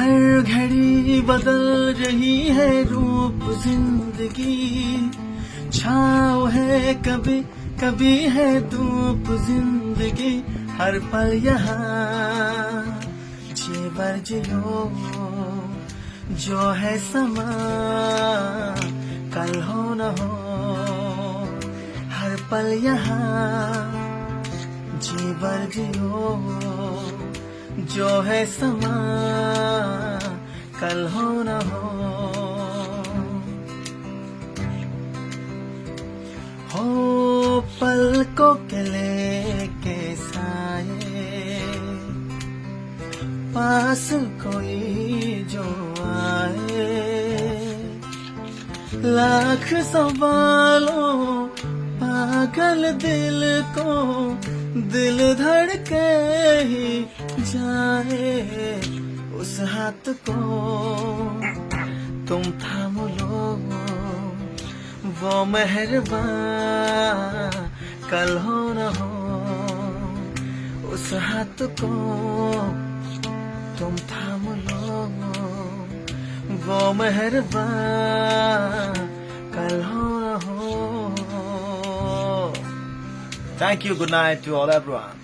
हर घड़ी बदल रही है रूप जिंदगी, छाँव है कभी कभी है धूप जिंदगी, हर पल यहाँ जेवर जियो, जो है समा कल हो न हो, हर पल यहाँ जेवर जियो, जो है समा कल हो न हो पलकों के लेके साए, पास कोई जो आए, लाख सवालों पागल दिल को दिल धड़के ही जाए, उस हाथ को तुम थाम लो, वो मेहरबान कल हो न हो, उस हाथ को तुम थाम लो, वो मेहरबान कल हो न हो. Thank you. Good night to all everyone.